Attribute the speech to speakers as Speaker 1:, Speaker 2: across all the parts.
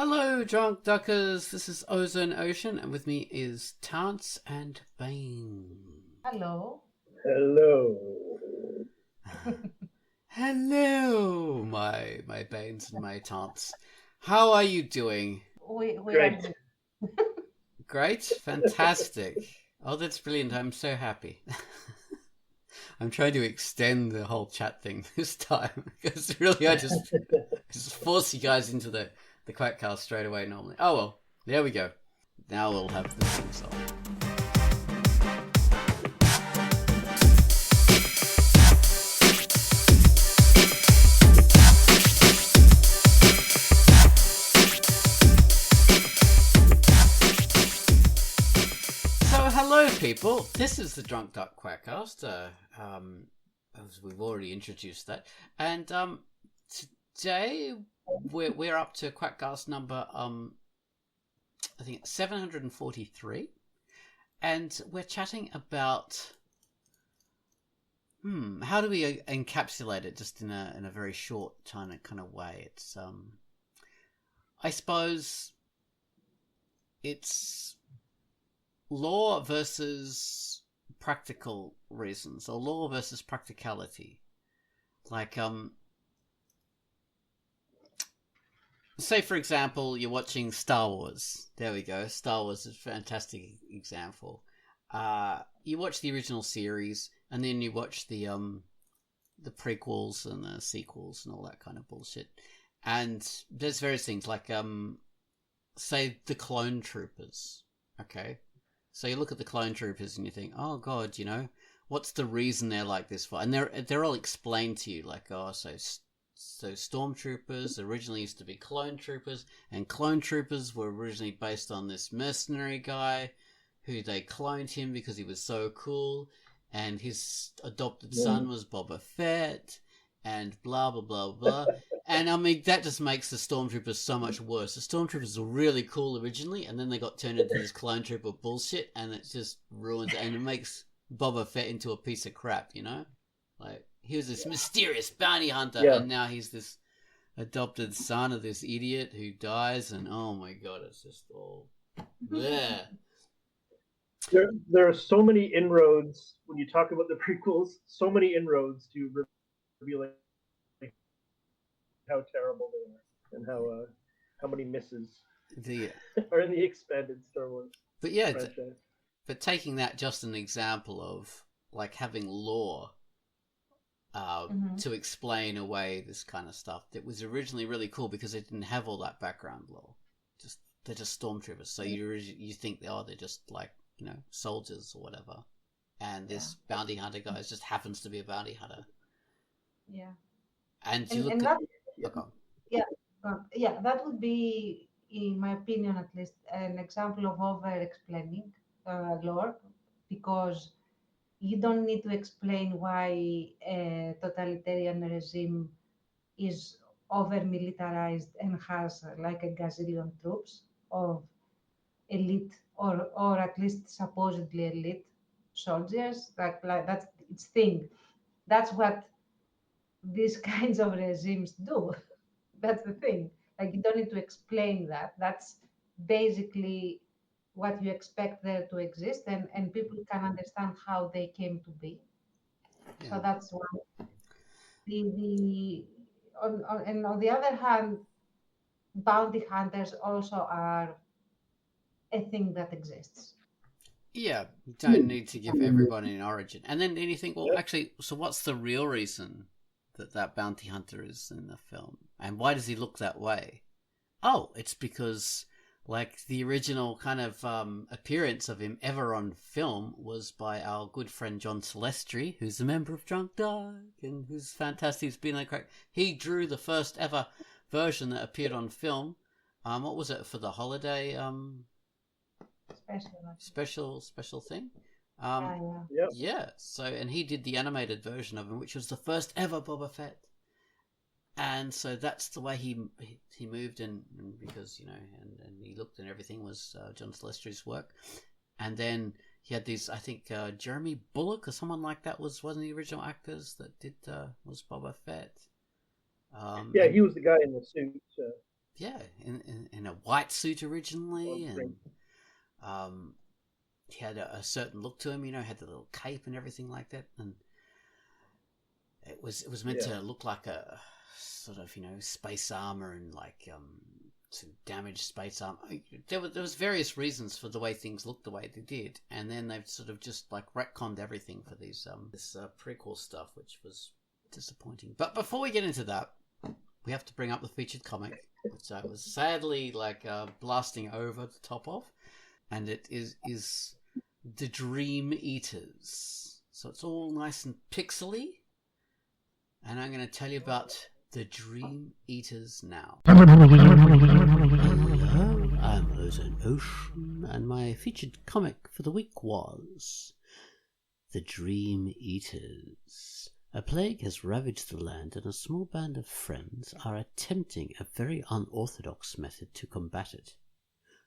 Speaker 1: Hello, Drunkduckers. This is Ozone Ocean, and with me is Tantz and Bane.
Speaker 2: Hello.
Speaker 3: Hello.
Speaker 1: Hello, my Banes and my Tants. How are you doing?
Speaker 2: We are
Speaker 3: Great.
Speaker 2: good.
Speaker 1: Great, fantastic. Oh, that's brilliant. I'm so happy. I'm trying to extend the whole chat thing this time because really I just force you guys into the Quackcast straight away normally. Oh well, there we go. Now we'll have the thing song. Hello, people. This is the Drunkduck Quackcast. As we've already introduced that, and today we're up to Quackcast number I think it's 743, and we're chatting about how do we encapsulate it just in a very short kind of way. It's I suppose it's law versus practical reasons, or law versus practicality. Like, say for example, you're watching Star Wars. There we go. Star Wars is a fantastic example. You watch the original series, and then you watch the prequels and the sequels and all that kind of bullshit. And there's various things like, say the clone troopers. Okay. So you look at the clone troopers and you think, oh god, what's the reason they're like this for? And they're all explained to you, like, oh, so stormtroopers originally used to be clone troopers, and clone troopers were originally based on this mercenary guy who they cloned him because he was so cool, and his adopted son was Boba Fett, and blah blah blah blah. And I mean, that just makes the stormtroopers so much worse. The stormtroopers were really cool originally, and then they got turned into this clone trooper bullshit, and it just ruins it, and it makes Boba Fett into a piece of crap, Like, he was this mysterious bounty hunter, and now he's this adopted son of this idiot who dies, and oh my god, it's just all there.
Speaker 3: There are so many inroads when you talk about the prequels, so many inroads to revealing how terrible they are and how many misses are in the expanded Star Wars franchise.
Speaker 1: But taking that just an example of like having lore to explain away this kind of stuff that was originally really cool because it didn't have all that background lore. They're just stormtroopers, so you think they're just like soldiers or whatever, and this bounty hunter guy just happens to be a bounty hunter.
Speaker 2: Yeah.
Speaker 1: And you look
Speaker 2: that would be, in my opinion at least, an example of over-explaining lore, because you don't need to explain why a totalitarian regime is over-militarized and has like a gazillion troops of elite or at least supposedly elite soldiers. Like that's its thing. That's what these kinds of regimes do. That's the thing. Like, you don't need to explain that. That's basically what you expect there to exist, and people can understand how they came to be.
Speaker 1: Yeah.
Speaker 2: So that's one. And on the other hand, bounty hunters also are a thing that exists.
Speaker 1: Yeah, don't need to give everybody an origin. And then you think, well, actually, so what's the real reason that bounty hunter is in the film? And why does he look that way? Oh, it's because, like, the original kind of appearance of him ever on film was by our good friend John Celestri, who's a member of Drunkduck and who's fantastic. He's been like, he drew the first ever version that appeared on film. What was it for the holiday? Special thing. Yeah. So, and he did the animated version of him, which was the first ever Boba Fett. And so that's the way he moved, and because and he looked and everything was John Celestri's work. And then he had these, I think Jeremy Bulloch or someone like that was one of the original actors that did was Boba Fett.
Speaker 3: He was the guy in the suit.
Speaker 1: in a white suit originally,
Speaker 3: Oh, great.
Speaker 1: and he had a certain look to him. Had the little cape and everything like that, and it was meant to look like a sort of space armor and like some damaged space armor. There was various reasons for the way things looked the way they did, and then they've sort of just like retconned everything for these this prequel stuff, which was disappointing. But before we get into that, we have to bring up the featured comic, which I was sadly like blasting over the top of, and it is the Dream Eaters. So it's all nice and pixely, and I'm going to tell you about the Dream Eaters now. Hello, I'm Ozone Ocean, and my featured comic for the week was The Dream Eaters. A plague has ravaged the land, and a small band of friends are attempting a very unorthodox method to combat it.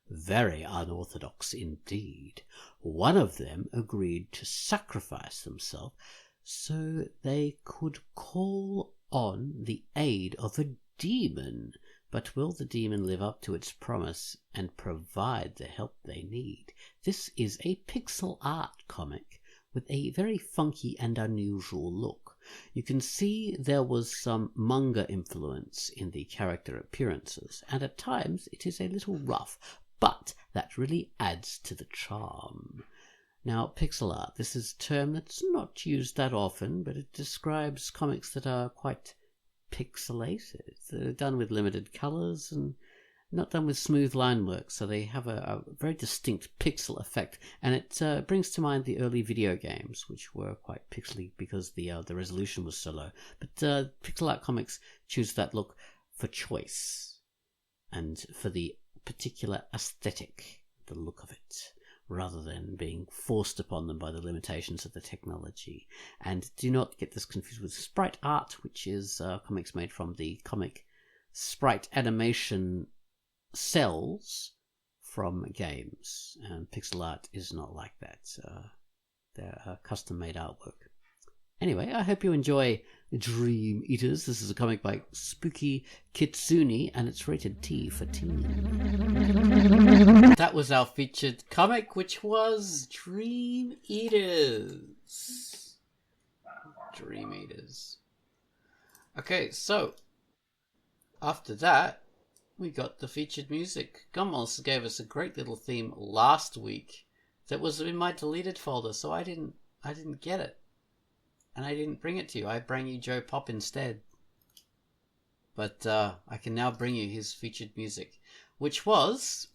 Speaker 1: Very unorthodox indeed. One of them agreed to sacrifice themselves so they could call on the aid of a demon. But will the demon live up to its promise and provide the help they need? This is a pixel art comic with a very funky and unusual look. You can see there was some manga influence in the character appearances, and at times it is a little rough, but that really adds to the charm. Now, pixel art, this is a term that's not used that often, but it describes comics that are quite pixelated. They're done with limited colours and not done with smooth line work, so they have a very distinct pixel effect, and it brings to mind the early video games, which were quite pixely because the resolution was so low. But pixel art comics choose that look for choice and for the particular aesthetic, the look of it, rather than being forced upon them by the limitations of the technology. And do not get this confused with sprite art, which is comics made from the comic sprite animation cells from games. And pixel art is not like that. They're custom-made artwork. Anyway, I hope you enjoy Dream Eaters. This is a comic by Spooky Kitsune, and it's rated T for teen. That was our featured comic, which was Dream Eaters. Dream Eaters. Okay, so after that, we got the featured music. Gummels gave us a great little theme last week that was in my deleted folder, so I didn't get it. And I didn't bring it to you. I bring you Joe Pop instead. But I can now bring you his featured music, which was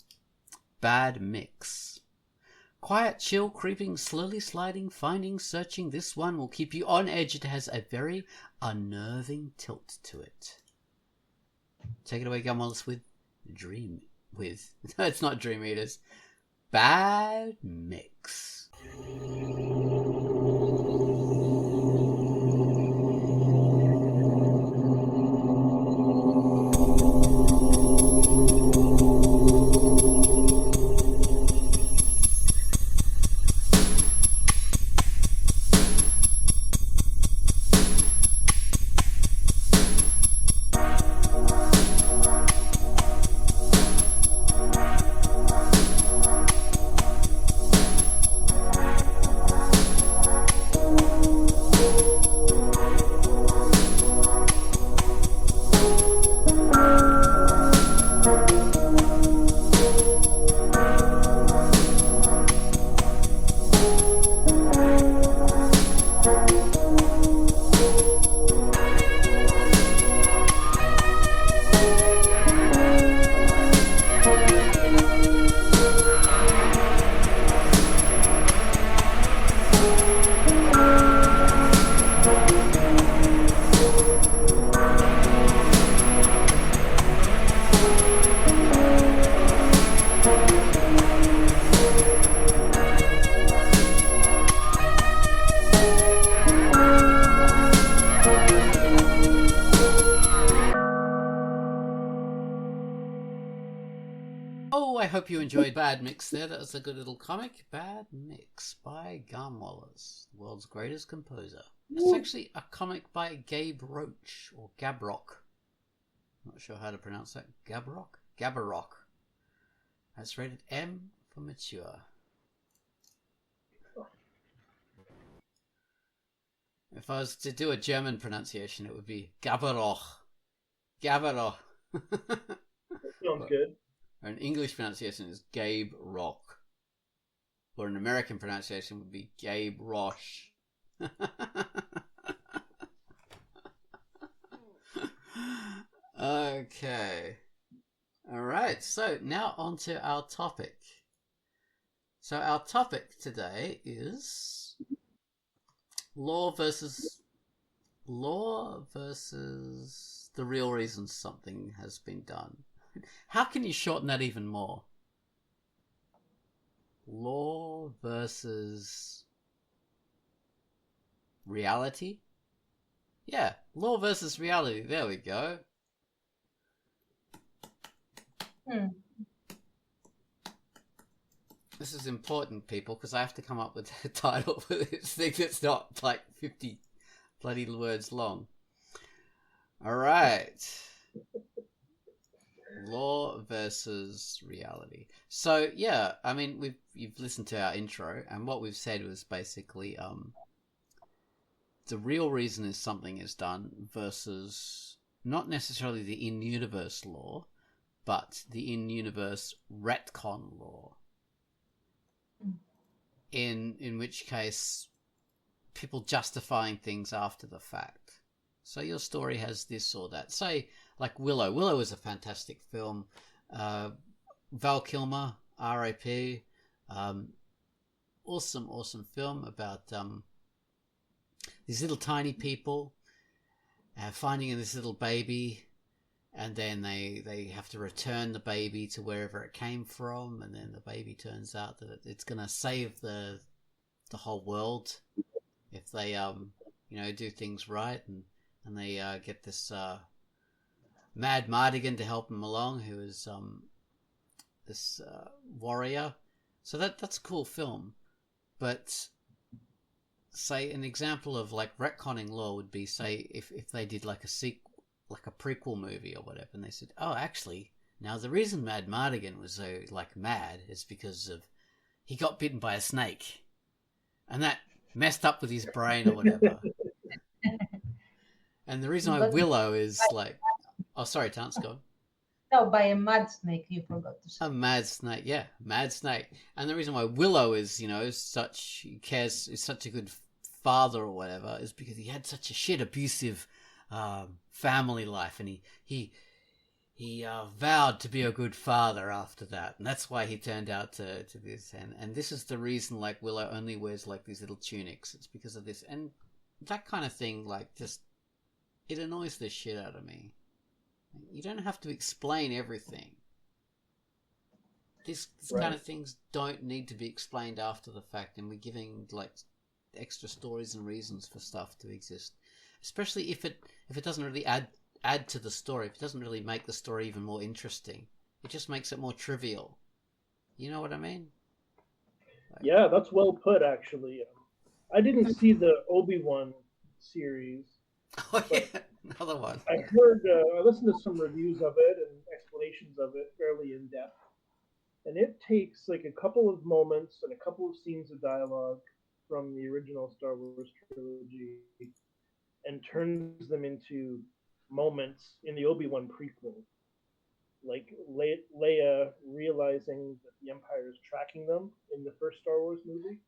Speaker 1: Bad Mix. Quiet, chill, creeping, slowly sliding, finding, searching. This one will keep you on edge. It has a very unnerving tilt to it. Take it away, Gummels, with Dream. With... No, it's not Dream Eaters. Bad Mix. I hope you enjoyed Bad Mix there. That was a good little comic. Bad Mix by Garm Wallace, the world's greatest composer. It's actually a comic by Gabe Roach, or Gabrock. Not sure how to pronounce that. Gabrock? Gabarok. That's rated M for mature. If I was to do a German pronunciation, it would be Gabaroch. Gabaroch.
Speaker 3: Sounds good.
Speaker 1: Or an English pronunciation is Gabe Rock. Or an American pronunciation would be Gabe Rosh. Okay. Alright, so now on to our topic. So our topic today is law versus the real reason something has been done. How can you shorten that even more? Law versus reality? Yeah, law versus reality. There we go. This is important, people, because I have to come up with a title for this thing that's not like 50 bloody words long. All right. Law versus reality. So yeah, I mean, you've listened to our intro, and what we've said was basically the real reason is something is done versus not necessarily the in-universe law, but the in-universe retcon law. In which case, people justifying things after the fact. So your story has this or that. Say, like Willow. Willow is a fantastic film. Val Kilmer, R.I.P. Awesome film about these little tiny people finding this little baby, and then they have to return the baby to wherever it came from, and then the baby turns out that it's going to save the whole world if they do things right, and they get this Mad Mardigan to help them along, who is this warrior. So that's a cool film. But say an example of like retconning law would be, say, if they did like a sequel, like a prequel movie or whatever, and they said, oh, actually, now the reason Mad Mardigan was so like mad is because of he got bitten by a snake, and that messed up with his brain or whatever. And the reason why Willow is like, oh, sorry, Tantz, go on.
Speaker 2: No, by a mad snake, you forgot to say.
Speaker 1: A mad snake, yeah, mad snake. And the reason why Willow is, is such a good father or whatever is because he had such a shit abusive family life, and he vowed to be a good father after that, and that's why he turned out to this. And this is the reason, like, Willow only wears like these little tunics. It's because of this, and that kind of thing. Like, just it annoys the shit out of me. You don't have to explain everything. This right. Kind of things don't need to be explained after the fact, and we're giving like extra stories and reasons for stuff to exist, especially if it doesn't really add to the story. If it doesn't really make the story even more interesting, it just makes it more trivial. You know what I mean?
Speaker 3: Like, yeah, that's well put. Actually, I didn't see the Obi-Wan series.
Speaker 1: Oh yeah, another one.
Speaker 3: I heard, I listened to some reviews of it and explanations of it, fairly in depth, and it takes like a couple of moments and a couple of scenes of dialogue from the original Star Wars trilogy and turns them into moments in the Obi-Wan prequel, like Leia realizing that the Empire is tracking them in the first Star Wars movie.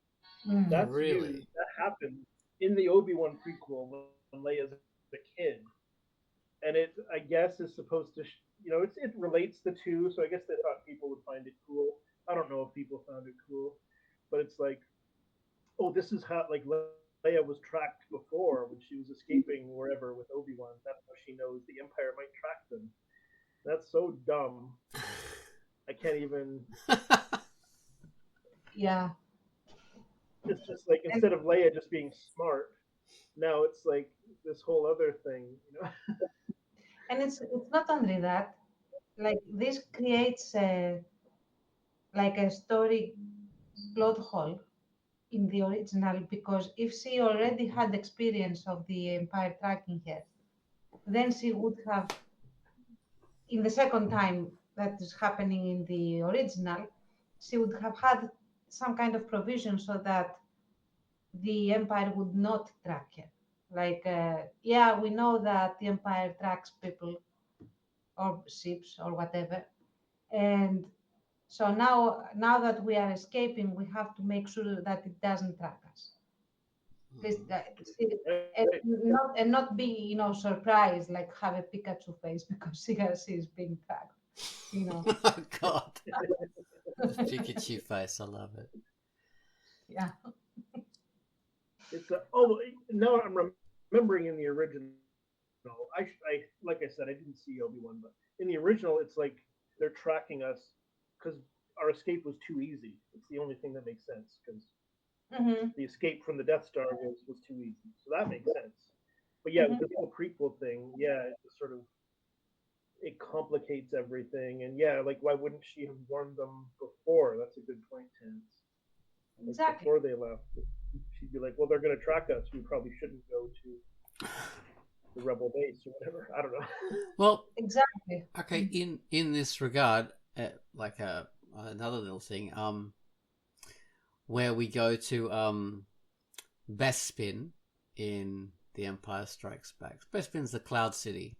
Speaker 3: That's
Speaker 1: really
Speaker 3: that happened in the Obi-Wan prequel when Leia's a kid, and it, I guess, is supposed to, it relates the two. So I guess they thought people would find it cool. I don't know if people found it cool, but it's like, oh, this is how like Leia was tracked before when she was escaping wherever with Obi-Wan. That's how she knows the Empire might track them. That's so dumb. I can't even.
Speaker 2: Yeah.
Speaker 3: It's just like, instead of Leia just being smart, now it's like this whole other thing,
Speaker 2: And it's not only that. Like, this creates like a story plot hole in the original, because if she already had experience of the Empire tracking her, then she would have, in the second time that is happening in the original, she would have had some kind of provision so that the Empire would not track her. Like, yeah, we know that the Empire tracks people or ships or whatever, and so now that we are escaping, we have to make sure that it doesn't track us. This, and not be surprised, like have a Pikachu face because she is being tracked.
Speaker 1: Oh God, the Pikachu face! I love it.
Speaker 2: Yeah.
Speaker 3: It's now I'm remembering in the original. I like I said, I didn't see Obi-Wan, but in the original, it's like they're tracking us because our escape was too easy. It's the only thing that makes sense because
Speaker 2: Mm-hmm.
Speaker 3: the escape from the Death Star was too easy. So that makes sense. But yeah,
Speaker 2: Mm-hmm.
Speaker 3: the whole prequel thing, yeah, it just sort of it complicates everything. And yeah, like why wouldn't she have warned them before? That's a good point, Tantz. Like
Speaker 2: Exactly.
Speaker 3: before they left, she'd be like, "Well, they're going to track us. We probably shouldn't go to the rebel base or whatever." I don't know.
Speaker 1: Well,
Speaker 2: Exactly.
Speaker 1: okay. In this regard, like another little thing, where we go to Bespin in The Empire Strikes Back. Bespin's the Cloud City,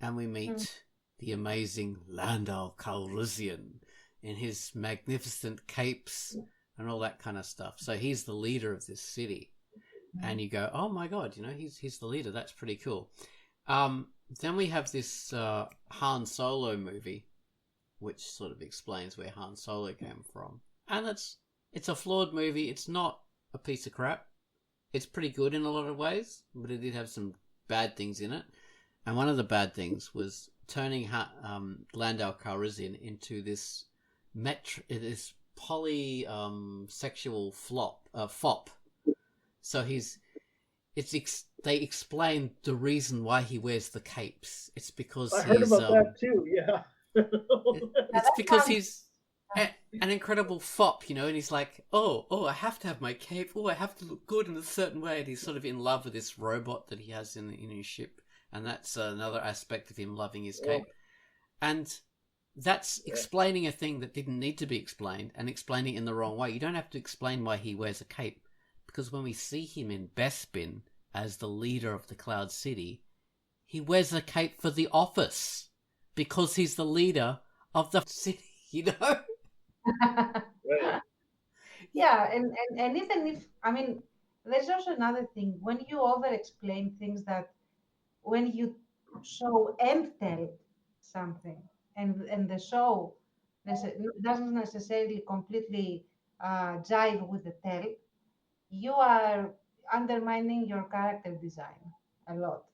Speaker 1: and we meet the amazing Lando Calrissian in his magnificent capes and all that kind of stuff. So he's the leader of this city, and you go, "Oh my God, he's the leader. That's pretty cool." Then we have this Han Solo movie, which sort of explains where Han Solo came from, and it's a flawed movie. It's not a piece of crap. It's pretty good in a lot of ways, but it did have some bad things in it. And one of the bad things was turning Landau Calrissian into this polysexual fop. So they explain the reason why he wears the capes. It's because
Speaker 3: I heard
Speaker 1: he's
Speaker 3: about that too. Yeah.
Speaker 1: it's because he's an incredible fop, and he's like, oh, I have to have my cape. Oh, I have to look good in a certain way. And he's sort of in love with this robot that he has in his ship, and that's another aspect of him loving his cape. And that's explaining a thing that didn't need to be explained, and explaining it in the wrong way. You don't have to explain why he wears a cape, because when we see him in Bespin as the leader of the Cloud City, he wears a cape for the office because he's the leader of the city.
Speaker 3: Right.
Speaker 2: Yeah, and even if there's also another thing when you over explain things, that when you show and tell something, and the show doesn't necessarily completely jive with the tell, you are undermining your character design a lot.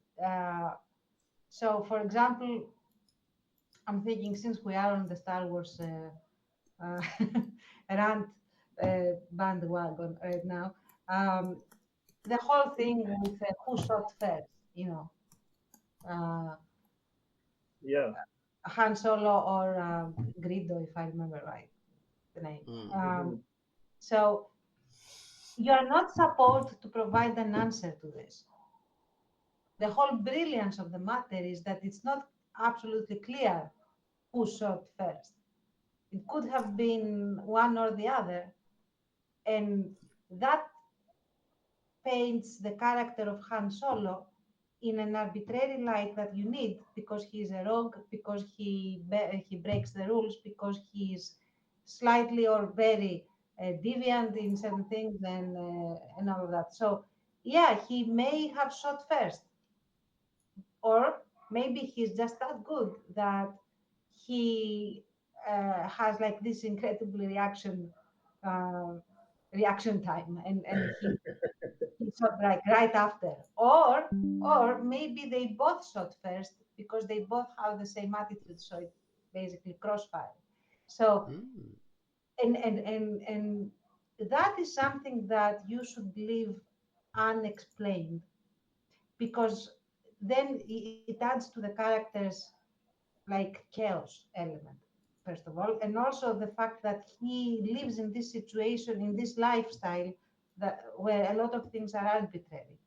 Speaker 2: So, for example, I'm thinking, since we are on the Star Wars rant bandwagon right now, the whole thing with who shot first, uh,
Speaker 3: Yeah.
Speaker 2: Han Solo or Grido, if I remember right, the name. So you are not supposed to provide an answer to this. The whole brilliance of the matter is that it's not absolutely clear who shot first. It could have been one or the other, and that paints the character of Han Solo in an arbitrary light that you need, because he's a rogue, because he breaks the rules, because he's slightly or very deviant in certain things, and all of that. So yeah, he may have shot first, or maybe he's just that good that he has like this incredible uh, reaction time, and he shot like right after, or maybe they both shot first because they both have the same attitude, so it basically crossfire. So and that is something that you should leave unexplained, because then it adds to the character's like chaos element, first of all, and also the fact that he lives in this situation, in this lifestyle, that where a lot of things are arbitrary.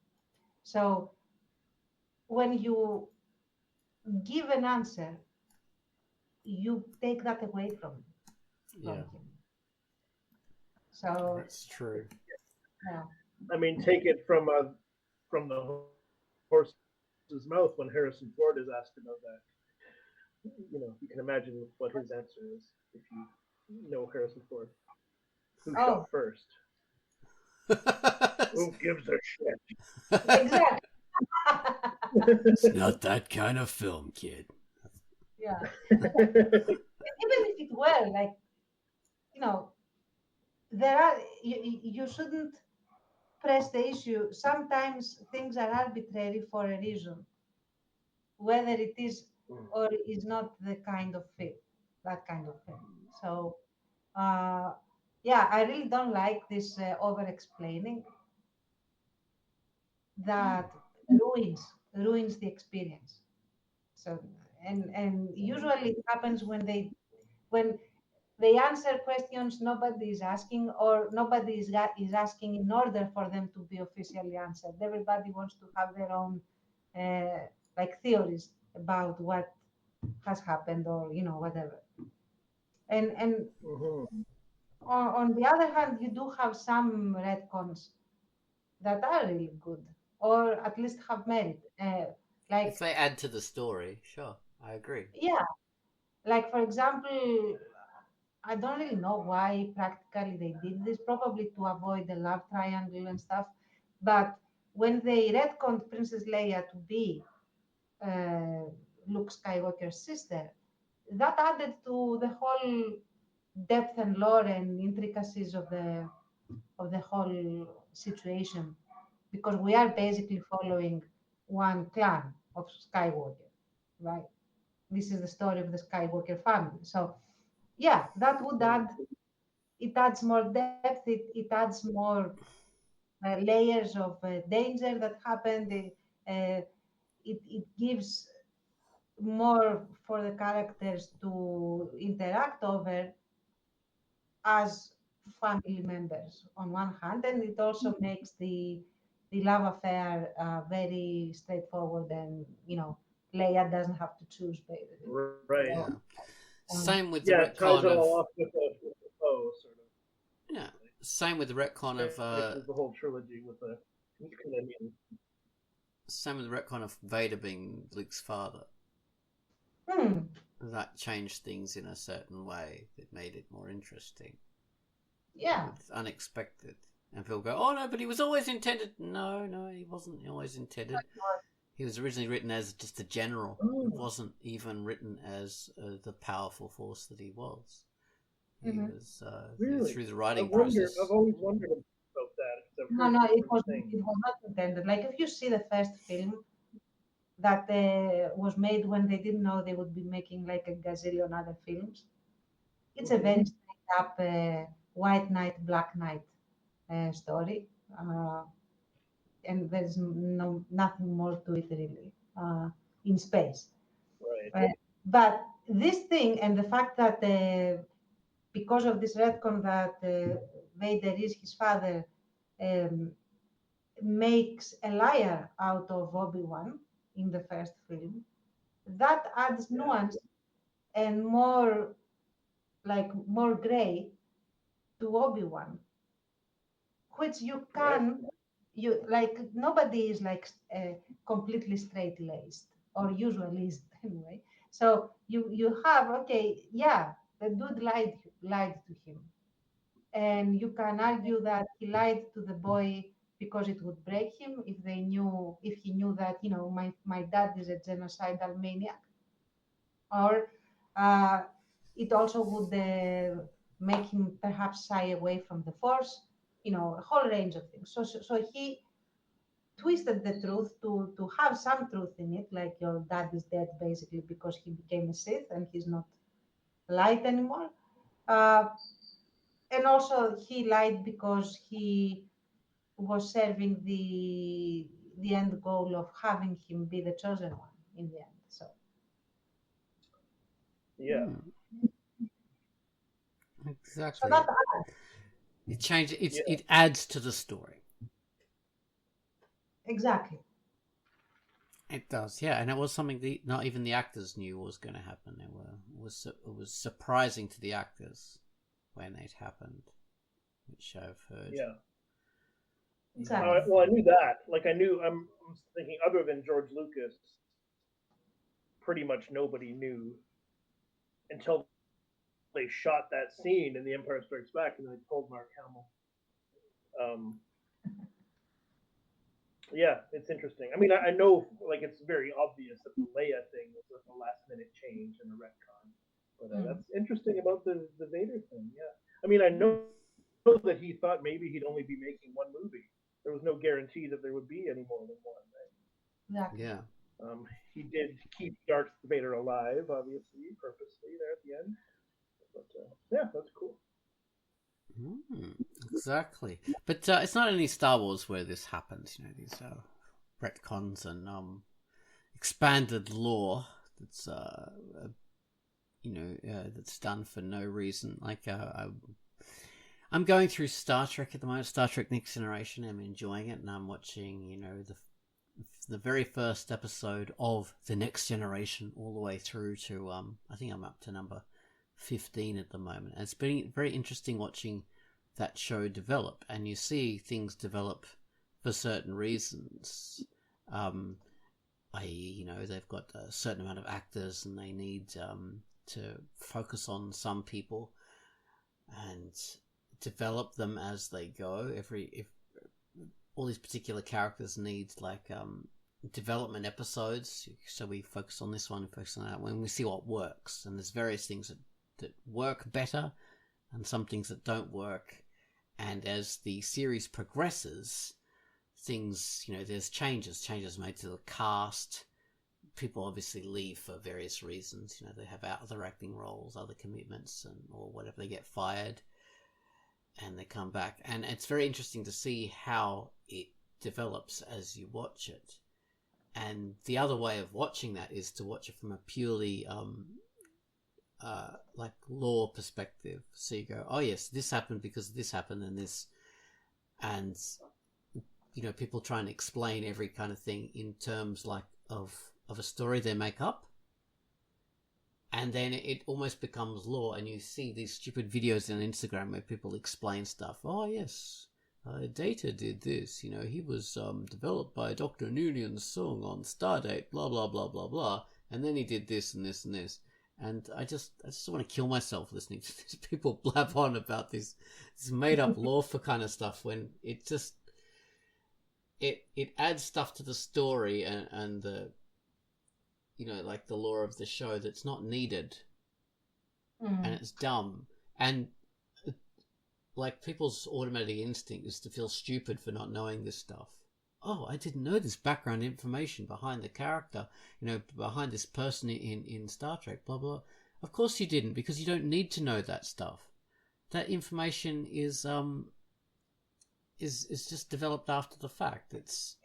Speaker 2: So when you give an answer you take that away from
Speaker 1: Yeah,
Speaker 2: him. So
Speaker 1: that's true.
Speaker 2: yeah.
Speaker 3: I mean, take it from the horse's mouth when Harrison Ford is asked about that. You can imagine what his answer is if you know Harrison Ford. Who shot
Speaker 2: Oh,
Speaker 3: first? Who gives a shit?
Speaker 2: exactly.
Speaker 1: It's not that kind of film, kid.
Speaker 2: Yeah. Even if it were like, you know, there are you shouldn't press the issue. Sometimes things are arbitrary for a reason, whether it is or is not the kind of film, that kind of film. So, yeah, I really don't like this over explaining that ruins the experience. So, and usually it happens when they answer questions nobody is asking, or nobody is asking in order for them to be officially answered. Everybody wants to have their own like theories about what has happened, or whatever. And
Speaker 3: Mhm.
Speaker 2: on the other hand, you do have some retcons that are really good, or at least have merit.
Speaker 1: If
Speaker 2: Like,
Speaker 1: they add to the story, sure, I agree.
Speaker 2: yeah, like for example, I don't really know why practically they did this, probably to avoid the love triangle and stuff. But when they retconned Princess Leia to be uh, Luke Skywalker's sister, that added to the whole depth and lore and intricacies of the whole situation, because we are basically following one clan of Skywalker, right? This is the story of the Skywalker family. So yeah, that would add. It adds more depth. It adds more layers of danger that happened. It gives more for the characters to interact over as family members on one hand, and it also makes the love affair very straightforward, and Leia doesn't have to choose basically.
Speaker 3: Right.
Speaker 2: So,
Speaker 1: Yeah.
Speaker 2: um,
Speaker 1: Same with the
Speaker 3: Yeah, it ties
Speaker 1: retcon
Speaker 3: it
Speaker 1: of
Speaker 3: all off with the foe, sort of.
Speaker 1: yeah. Same with the retcon of
Speaker 3: Finishes the whole trilogy with a Canadian.
Speaker 1: same with the retcon of Vader being Luke's father.
Speaker 2: hmm,
Speaker 1: That changed things in a certain way that made it more interesting.
Speaker 2: yeah,
Speaker 1: It's unexpected. And people go, oh no, but he was always intended. No, no, he wasn't always intended. He was originally written as just a general. He wasn't even written as the powerful force that he was. He
Speaker 2: hmm
Speaker 1: was
Speaker 3: Really?
Speaker 1: through the writing
Speaker 3: I've
Speaker 1: process.
Speaker 3: always wondered about that because I've
Speaker 2: no,
Speaker 3: heard
Speaker 2: no, it
Speaker 3: different
Speaker 2: was
Speaker 3: things.
Speaker 2: it was not intended. Like if you see the first film that was made when they didn't know they would be making like a gazillion other films, it's a
Speaker 3: Hmm.
Speaker 2: very straight up white knight, black knight story, and there's nothing more to it really in space.
Speaker 3: Right.
Speaker 2: But this thing and the fact that because of this retcon that Vader is his father, um, makes a liar out of Obi-Wan in the first film, that adds
Speaker 3: Yeah.
Speaker 2: nuance and more gray to Obi-Wan, which you
Speaker 3: Right.
Speaker 2: can you like nobody is like completely straight laced, or usually is anyway. So you have, okay, yeah, the dude lied to him, and you can argue that he lied to the boy because it would break him if he knew that my dad is a genocidal maniac, or it also would make him perhaps shy away from the force, a whole range of things. So he twisted the truth to have some truth in it, like your dad is dead basically because he became a Sith and he's not light anymore. Uh, and also he lied because he was serving the end goal of having him be the chosen one in the end.
Speaker 3: Yeah.
Speaker 1: Hmm,
Speaker 2: So that
Speaker 1: exactly. It changes.
Speaker 3: Yeah.
Speaker 1: It adds to the story.
Speaker 2: exactly.
Speaker 1: It does, yeah, and it was something not even the actors knew was going to happen. They were was surprising to the actors when it happened, which I've heard.
Speaker 3: Yeah.
Speaker 2: Exactly.
Speaker 3: Well, I knew that. Like, I'm thinking, other than George Lucas, pretty much nobody knew until they shot that scene in The Empire Strikes Back, and I told Mark Hamill. Yeah, it's interesting. I mean, I know, like, it's very obvious that the Leia thing was a last-minute change and a retcon, but that's interesting about the Vader thing. Yeah, I mean, I know that he thought maybe he'd only be making one movie. There was no guarantee that there would be any more than one. Right?
Speaker 2: Exactly.
Speaker 1: Yeah.
Speaker 3: He did keep Darth Vader alive, obviously, purposely there at the end. But yeah, that's cool.
Speaker 1: Exactly. But it's not only Star Wars where this happens. You know, these retcons and expanded lore that's that's done for no reason. Like I'm going through Star Trek at the moment, Star Trek Next Generation. I'm enjoying it, and I'm watching, the very first episode of The Next Generation all the way through to I think I'm up to number 15 at the moment. And it's been very interesting watching that show develop, and you see things develop for certain reasons. They've got a certain amount of actors, and they need to focus on some people and develop them as they go. If all these particular characters need development episodes, so we focus on this one, focus on that when we see what works, and there's various things that work better and some things that don't work. And as the series progresses, things, there's changes made to the cast. People obviously leave for various reasons. They have other acting roles, other commitments, or whatever. They get fired and they come back. And it's very interesting to see how it develops as you watch it. And the other way of watching that is to watch it from a purely lore perspective. So you go, oh yes, this happened because this happened and this, and people try and explain every kind of thing in terms of a story they make up, and then it almost becomes lore. And you see these stupid videos on Instagram where people explain stuff. Oh yes, Data did this. He was developed by Dr. Noonien Sung on Stardate. Blah blah blah blah blah. And then he did this and this and this. And I just want to kill myself listening to these people blab on about this made up lore for kind of stuff, when it just it adds stuff to the story and the the lore of the show that's not needed, and it's dumb, and people's automatic instinct is to feel stupid for not knowing this stuff. Oh, I didn't know this background information behind the character, behind this person in Star Trek, blah, blah. Of course you didn't, because you don't need to know that stuff. That information is just developed after the fact. It's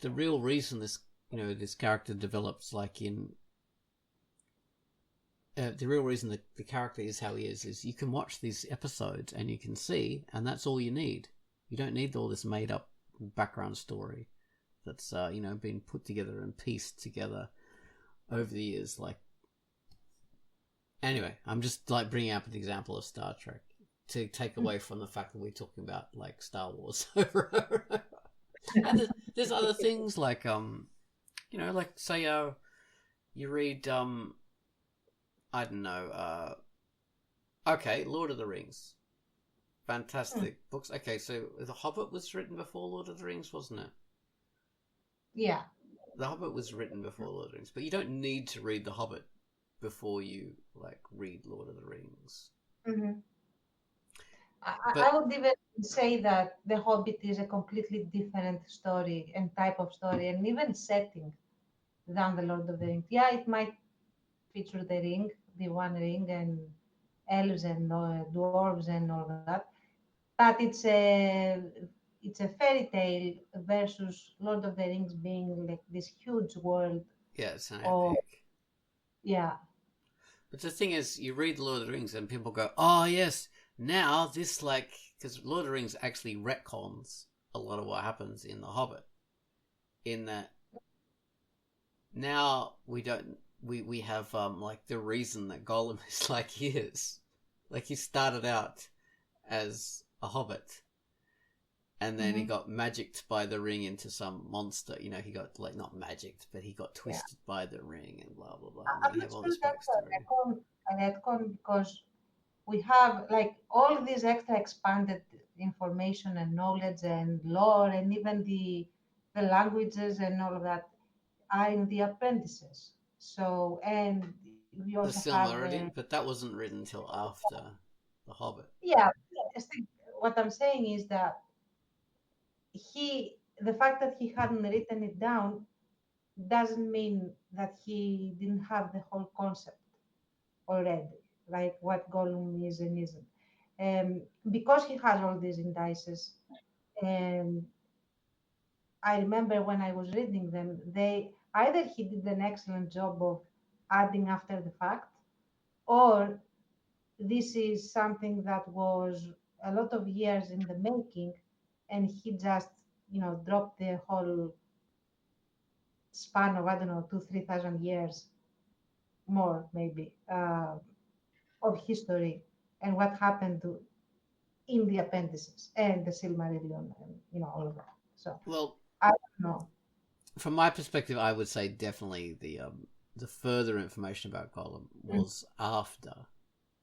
Speaker 1: the real reason this character develops, the real reason the character is how he is you can watch these episodes and you can see, and that's all you need. You don't need all this made up background story that's been put together and pieced together over the years. Anyway, I'm just bringing up an example of Star Trek to take away from the fact that we're talking about Star Wars over and over. And there's other things say you read I don't know okay, Lord of the Rings. Fantastic books. Okay, so The Hobbit was written before Lord of the Rings, wasn't it?
Speaker 2: Yeah.
Speaker 1: The Hobbit was written before Lord of the Rings, but you don't need to read The Hobbit before you read Lord of the Rings.
Speaker 2: Mm-hmm. I would even say that The Hobbit is a completely different story and type of story, and even setting, than The Lord of the Rings. Yeah, it might feature the One Ring, and elves and dwarves and all that. But it's a fairy tale versus Lord of the Rings being this huge world.
Speaker 1: Yeah, it's an
Speaker 2: of,
Speaker 1: epic.
Speaker 2: Yeah.
Speaker 1: But the thing is, you read Lord of the Rings and people go, oh yes, now this because Lord of the Rings actually retcons a lot of what happens in The Hobbit. In that now we don't we have like the reason that Gollum is like he is. Like he started out as a hobbit, and then he got magicked by the ring into some monster. You know, he got like not magicked, but he got twisted by the ring and blah blah blah. And
Speaker 2: I'm
Speaker 1: then you
Speaker 2: not
Speaker 1: have all
Speaker 2: sure
Speaker 1: this
Speaker 2: that's
Speaker 1: backstory.
Speaker 2: a retcon because we have like all this extra expanded information and knowledge and lore and even the languages and all of that are in the appendices. So and we
Speaker 1: The
Speaker 2: also have
Speaker 1: Silmarillion, but that wasn't written until after the Hobbit.
Speaker 2: yeah. I think what I'm saying is that the fact that he hadn't written it down doesn't mean that he didn't have the whole concept already, like what Gollum is and isn't. Because he has all these indices, and I remember when I was reading them, they either he did an excellent job of adding after the fact, or this is something that was a lot of years in the making, and he just dropped the whole span of I don't know 2-3 thousand years more maybe of history and what happened in the appendices and the Silmarillion and all of that. So
Speaker 1: Well,
Speaker 2: I don't know.
Speaker 1: from my perspective, I would say definitely the further information about Gollum was after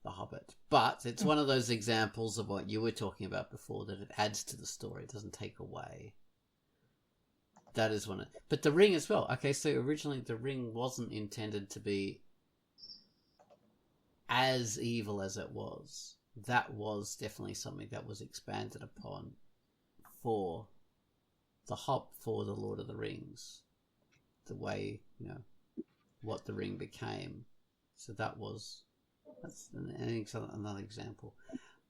Speaker 1: the Hobbit, but it's one of those examples of what you were talking about before, that it adds to the story, it doesn't take away. That is one. But the ring as well. Okay, so originally the ring wasn't intended to be as evil as it was. That was definitely something that was expanded upon for for the Lord of the Rings, the way what the ring became. So that's another example.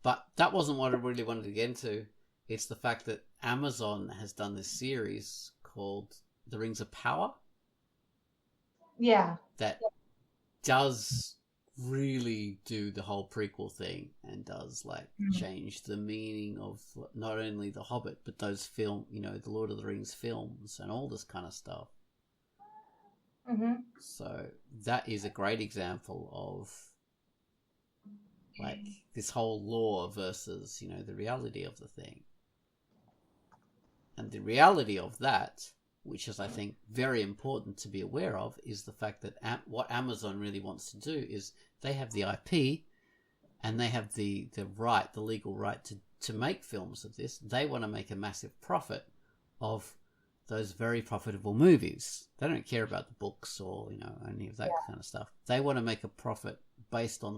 Speaker 1: But that wasn't what I really wanted to get into. It's the fact that Amazon has done this series called The Rings of Power.
Speaker 2: Yeah.
Speaker 1: That does really do the whole prequel thing and does like change the meaning of not only The Hobbit, but those the Lord of the Rings films and all this kind of stuff. So that is a great example of like this whole lore versus the reality of the thing. And the reality of that, which is I think very important to be aware of, is the fact that what Amazon really wants to do is they have the IP and they have the legal right to make films of this. They want to make a massive profit of those very profitable movies. They don't care about the books or any of that kind of stuff. They want to make a profit based on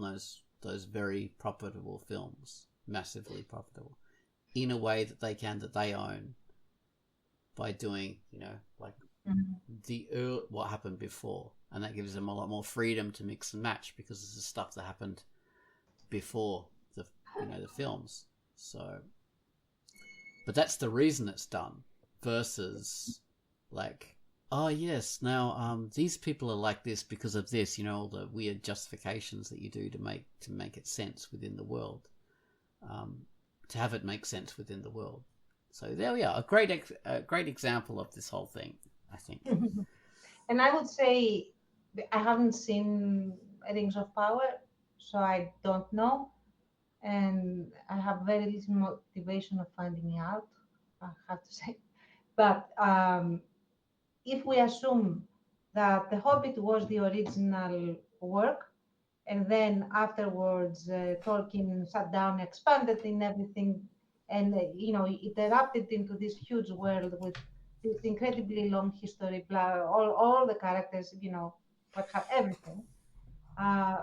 Speaker 1: those very profitable films, massively profitable, in a way that they own by doing what happened before, and that gives them a lot more freedom to mix and match because it's the stuff that happened before the films. So, but that's the reason it's done versus like, oh yes, now these people are like this because of this, all the weird justifications that you do to make it sense within the world, to have it make sense within the world. So there we are, a great example of this whole thing, I think.
Speaker 2: And I would say I haven't seen Rings of Power, so I don't know, and I have very little motivation of finding out, I have to say. But if we assume that The Hobbit was the original work, and then afterwards Tolkien sat down, expanded in everything, and it erupted into this huge world with this incredibly long history, blah, all the characters, what have everything, uh,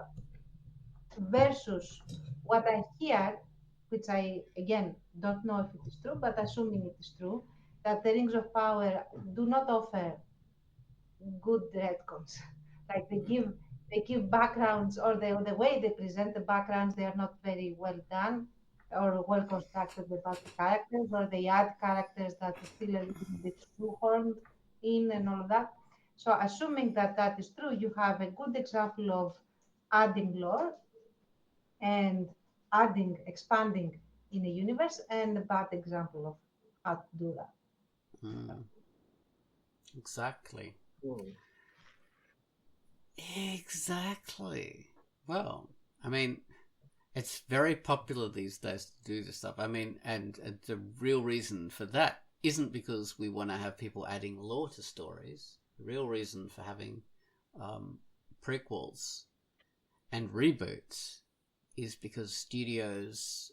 Speaker 2: versus what I hear, which I again don't know if it is true, but assuming it is true, that the Rings of Power do not offer good retcons. Like they give backgrounds, or the way they present the backgrounds, they are not very well done or well constructed about the characters, or they add characters that are still a little bit shoehorned in and all of that. So assuming that that is true, you have a good example of adding lore and expanding in a universe, and a bad example of how to do that.
Speaker 1: Exactly. Exactly. Well, I mean, it's very popular these days to do this stuff. I mean, and the real reason for that isn't because we want to have people adding lore to stories. The real reason for having um, prequels and reboots is because studios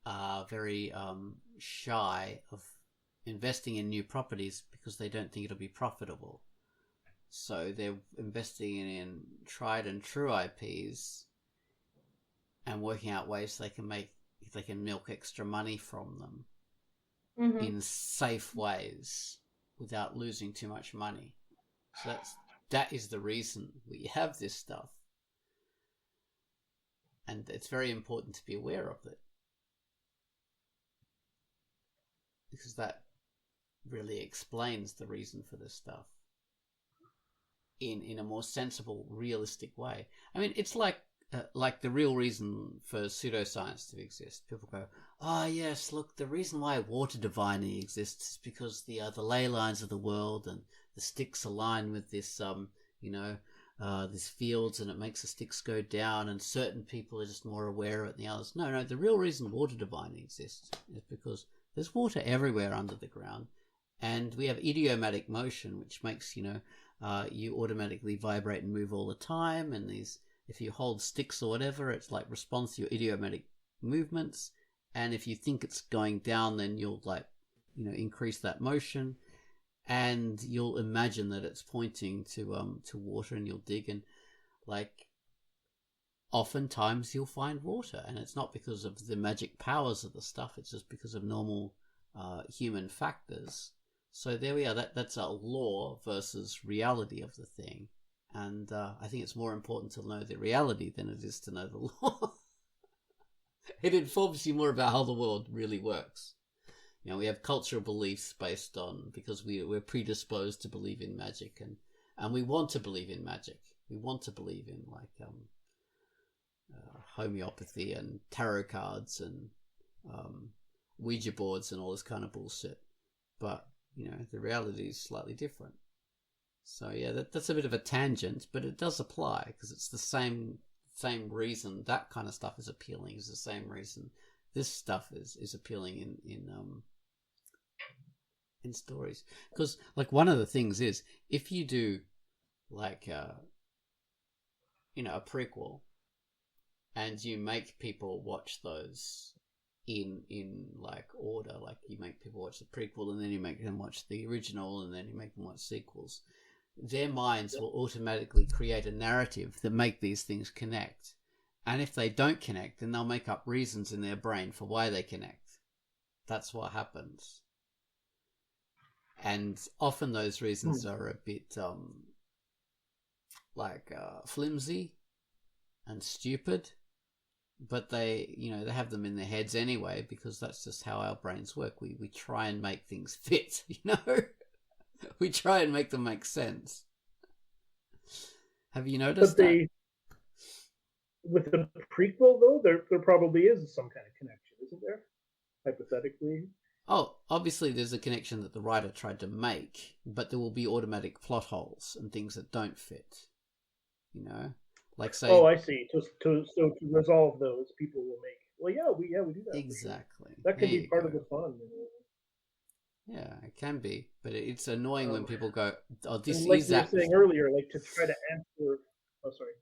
Speaker 1: are very shy of investing in new properties because they don't think it'll be profitable. So they're investing in tried and true IPs and working out ways they can milk extra money from them
Speaker 2: Mm-hmm.
Speaker 1: in safe ways without losing too much money. So that is the reason we have this stuff, and it's very important to be aware of it because that really explains the reason for this stuff in a more sensible, realistic way. I mean, it's like the real reason for pseudoscience to exist. People go, "Oh yes, look, the reason why water divining exists is because the ley lines of the world and the sticks align with this these fields, and it makes the sticks go down, and certain people are just more aware of it than the others." No, the real reason water divining exists is because there's water everywhere under the ground, and we have idiomatic motion, which makes you automatically vibrate and move all the time, and these if you hold sticks or whatever, it's like responds to your idiomatic movements, and if you think it's going down, then you'll increase that motion, and you'll imagine that it's pointing to water, and you'll dig, and like oftentimes you'll find water, and it's not because of the magic powers of the stuff, it's just because of normal human factors. So there we are. That's a law versus reality of the thing, and I think it's more important to know the reality than it is to know the law. It informs you more about how the world really works. We have cultural beliefs based on because we're predisposed to believe in magic, and we want to believe in magic. We want to believe in homeopathy and tarot cards and Ouija boards and all this kind of bullshit. But the reality is slightly different. So yeah, that's a bit of a tangent, but it does apply because it's the same reason that kind of stuff is appealing. Is the same reason this stuff is appealing in stories. Because like one of the things is if you do like a prequel and you make people watch those in like order, like you make people watch the prequel and then you make them watch the original and then you make them watch sequels, their minds will automatically create a narrative that make these things connect, and if they don't connect, then they'll make up reasons in their brain for why they connect. That's what happens, and often those reasons are a bit flimsy and stupid, but they have them in their heads anyway because that's just how our brains work. We try and make things fit, we try and make them make sense. Have you noticed that?
Speaker 3: With the prequel though, there probably is some kind of connection, isn't there? Hypothetically.
Speaker 1: Oh, obviously there's a connection that the writer tried to make, but there will be automatic plot holes and things that don't fit. Like say.
Speaker 3: Oh, I see. To resolve those, people will make. Well, we do that.
Speaker 1: Exactly.
Speaker 3: Sure. That can be part of the fun.
Speaker 1: Yeah, it can be, but it's annoying when people go, "Oh, this
Speaker 3: like
Speaker 1: is
Speaker 3: you
Speaker 1: that."
Speaker 3: Were saying earlier, like to try to answer. Oh, sorry.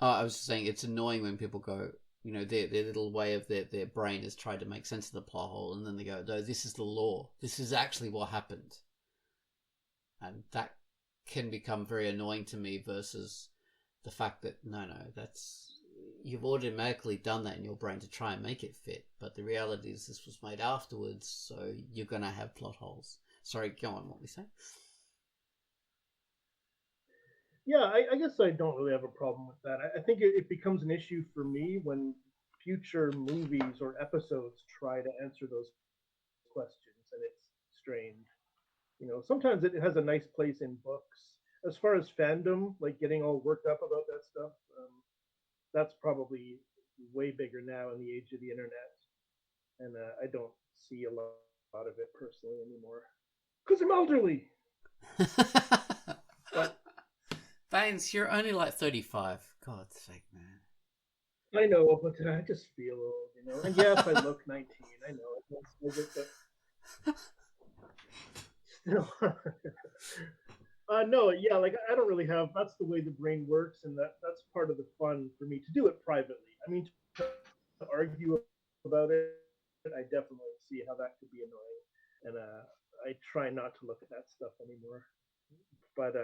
Speaker 1: Oh, I was just saying it's annoying when people go, their little way of their brain is trying to make sense of the plot hole, and then they go, "No, this is the law. This is actually what happened," and that can become very annoying to me. Versus the fact that no, that's you've automatically done that in your brain to try and make it fit, but the reality is this was made afterwards, so you're going to have plot holes. Sorry, go on, what we say?
Speaker 3: Yeah, I guess I don't really have a problem with that. I think it becomes an issue for me when future movies or episodes try to answer those questions, and it's strained. Sometimes it has a nice place in books. As far as fandom, like getting all worked up about that stuff, that's probably way bigger now in the age of the internet, and I don't see a lot of it personally anymore because I'm elderly. But
Speaker 1: Baines, you're only like 35. God's sake, man.
Speaker 3: I know, but I just feel old, you know. And yes, I look 19. I know but still. No, yeah, like I don't really have. That's the way the brain works, and that's part of the fun for me to do it privately. I mean, to argue about it, I definitely see how that could be annoying, and I try not to look at that stuff anymore. But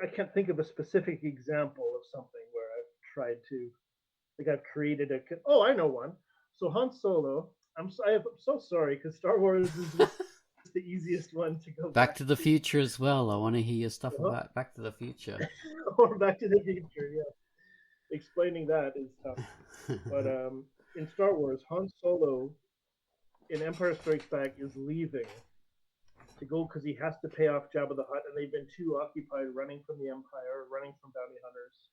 Speaker 3: I can't think of a specific example of something where I've tried to, like I've created a. Oh, I know one. So Han Solo. I'm so sorry because Star Wars is just the easiest one to go back to.
Speaker 1: Back to the Future as well. I want to hear your stuff
Speaker 3: Uh-huh.
Speaker 1: about Back to the Future.
Speaker 3: Or Back to the Future. Yeah, explaining that is tough. But in Star Wars, Han Solo in Empire Strikes Back is leaving to go because he has to pay off Jabba the Hutt, and they've been too occupied running from the Empire, running from bounty hunters,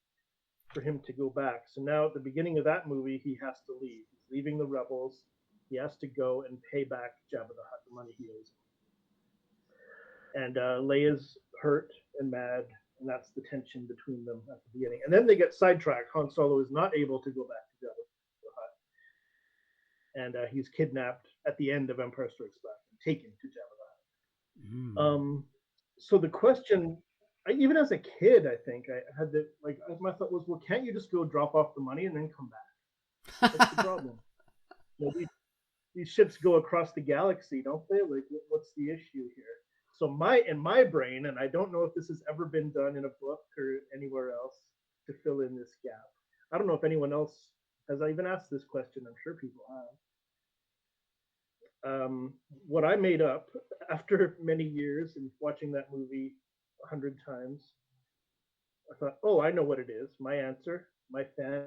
Speaker 3: for him to go back. So now at the beginning of that movie, he has to leave. He's leaving the rebels. He has to go and pay back Jabba the Hutt the money he owes him. And Leia's hurt and mad, and that's the tension between them at the beginning. And then they get sidetracked. Han Solo is not able to go back to Jabba the Hutt, and he's kidnapped at the end of Empire Strikes Back and taken to Jabba the Hutt. So the question, even as a kid, I think I had the like my thought was, well, can't you just go drop off the money and then come back? What's the problem? You know, these ships go across the galaxy, don't they? Like, what's the issue here? So in my brain, and I don't know if this has ever been done in a book or anywhere else to fill in this gap. I don't know if anyone else has even asked this question. I'm sure people have. What I made up after many years and watching that movie 100 times, I thought, oh, I know what it is. My answer, my fan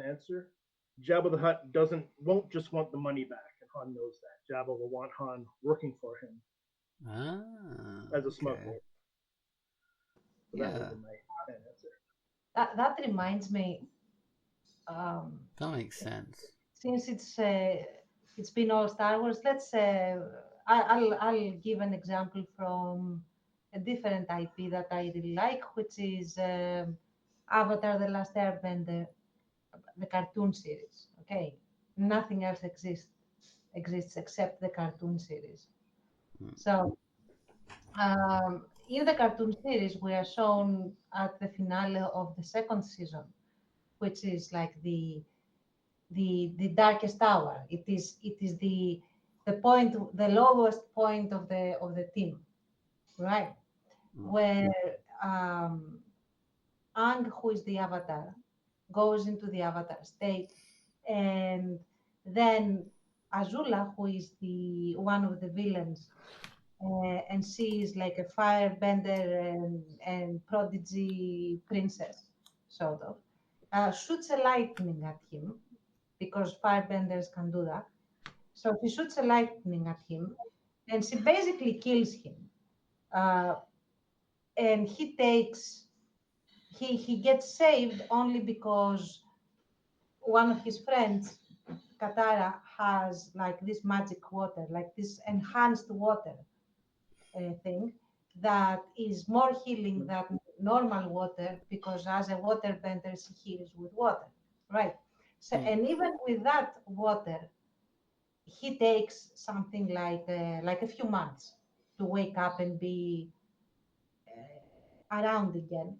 Speaker 3: answer. Jabba the Hutt won't just want the money back, and Han knows that. Jabba will want Han working for him as a smuggler. So
Speaker 1: Yeah.
Speaker 3: that would be my fan answer.
Speaker 2: That reminds me.
Speaker 1: That makes sense.
Speaker 2: Since it's been all Star Wars, I'll give an example from a different IP that I really like, which is Avatar: The Last Airbender, the cartoon series. Okay, nothing else exists except the cartoon series. So in the cartoon series, we are shown at the finale of the second season, which is like the darkest hour. It is the point, the lowest point of the team, right? Where Ang, who is the avatar, goes into the avatar state, and then Azula, who is the one of the villains, and she is like a firebender and prodigy princess, sort of, shoots a lightning at him because firebenders can do that. So he shoots a lightning at him, and she basically kills him. Uh, and he gets saved only because one of his friends, Katara, has like this magic water, like this enhanced water thing that is more healing than normal water because as a waterbender, she heals with water, right? So, and even with that water, he takes something like a few months to wake up and be around again.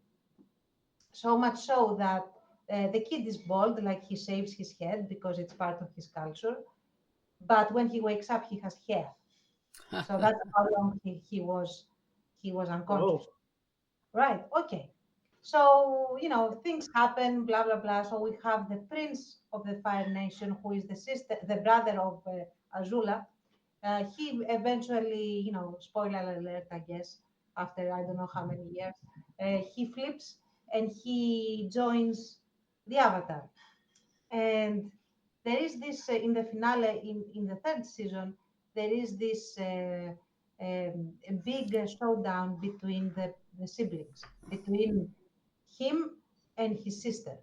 Speaker 2: So much so that the kid is bald, like he shaves his head because it's part of his culture. But when he wakes up, he has hair. So that's how long he was unconscious.
Speaker 3: Oh,
Speaker 2: Right. Okay. So, things happen, blah, blah, blah. So we have the prince of the Fire Nation, who is the brother of Azula. He eventually, spoiler alert, I guess, after I don't know how many years, he flips and he joins the Avatar. And there is this, in the finale, in the third season, there is this a big showdown between the siblings, between him and his sister,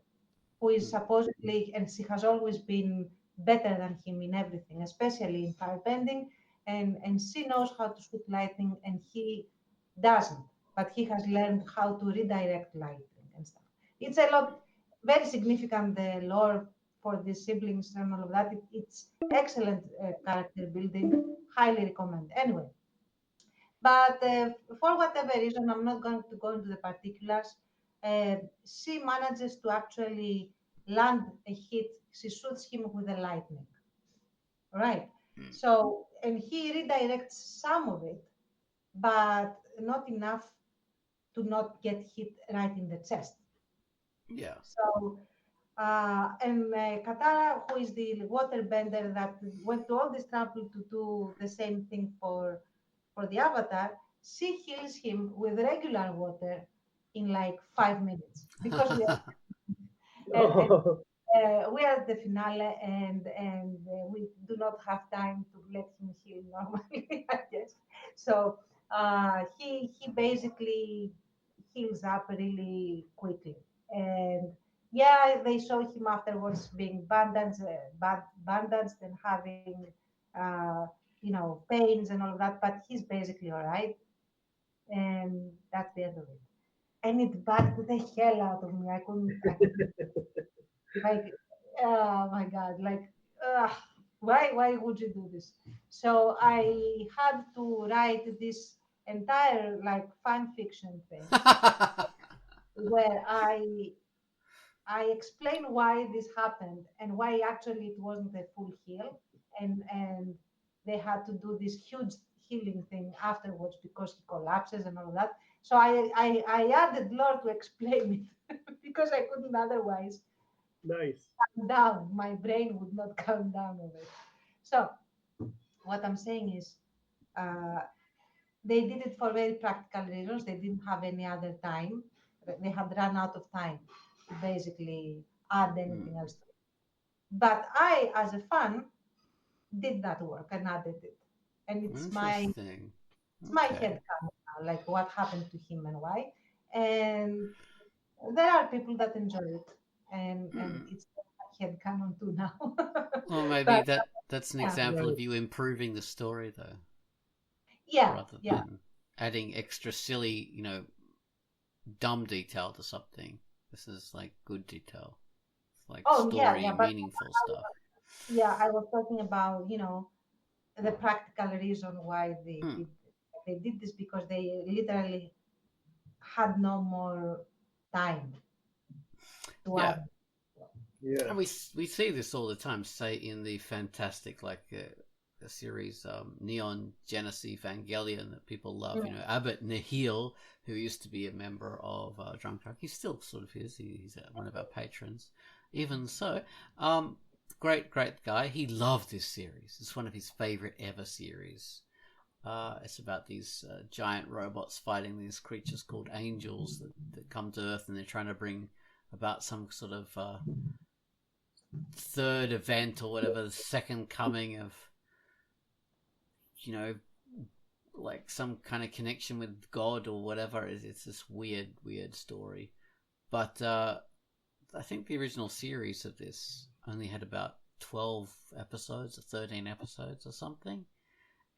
Speaker 2: who is supposedly, and she has always been better than him in everything, especially in firebending, and she knows how to shoot lightning, and he doesn't. but he has learned how to redirect lightning and stuff. It's a lot, very significant lore for the siblings and all of that. It's excellent character building. Highly recommend. Anyway, but for whatever reason, I'm not going to go into the particulars. She manages to actually land a hit. She shoots him with a lightning. Right.
Speaker 1: Mm.
Speaker 2: So, and he redirects some of it, but not enough to not get hit right in the chest.
Speaker 1: Yeah.
Speaker 2: So, and Katara, who is the waterbender that went to all this trouble to do the same thing for the Avatar, she heals him with regular water in like 5 minutes because and we are at the finale and we do not have time to let him heal normally, I guess. So he basically heals up really quickly. And yeah, they show him afterwards being bandaged and having pains and all of that, but he's basically all right. And that's the end of it. And it bugged the hell out of me. I couldn't like, oh my god, like, why would you do this? So I had to write this entire like fan fiction thing where I explain why this happened and why actually it wasn't a full heal, and they had to do this huge healing thing afterwards because he collapses and all of that. So I added lore to explain it because I couldn't otherwise
Speaker 3: Nice.
Speaker 2: calm down. My brain would not calm down of it. So what I'm saying is, uh, they did it for very practical reasons. They didn't have any other time. They had run out of time to basically add anything else to it. But I, as a fan, did that work and added it. And
Speaker 1: Interesting.
Speaker 2: it's my
Speaker 1: Okay.
Speaker 2: head canon now, like what happened to him and why. And there are people that enjoy it, and
Speaker 1: Hmm.
Speaker 2: it's my head canon too now.
Speaker 1: Well, maybe
Speaker 2: But
Speaker 1: that's an
Speaker 2: yeah,
Speaker 1: example
Speaker 3: Right.
Speaker 1: of you improving the story, though,
Speaker 2: yeah,
Speaker 1: rather
Speaker 2: yeah.
Speaker 1: than adding extra silly, dumb detail to something. This is like good detail. It's like
Speaker 2: Oh, yeah,
Speaker 1: story,
Speaker 2: yeah. But
Speaker 1: meaningful stuff.
Speaker 2: yeah, I was talking about, the practical reason why
Speaker 1: Hmm.
Speaker 2: they did this because they literally had no more time to
Speaker 1: Yeah.
Speaker 2: add.
Speaker 3: Yeah.
Speaker 1: And we see this all the time. Say in the fantastic the series Neon Genesis Evangelion that people love.
Speaker 2: Mm.
Speaker 1: Abbott Nihil, who used to be a member of Drunkduck, he still sort of is. He's one of our patrons. Even so, great guy. He loved this series. It's one of his favorite ever series. It's about these giant robots fighting these creatures called angels that come to Earth, and they're trying to bring about some sort of third event or whatever, the second coming of, like some kind of connection with God or whatever. It's this weird story. But I think the original series of this only had about 12 episodes or 13 episodes or something.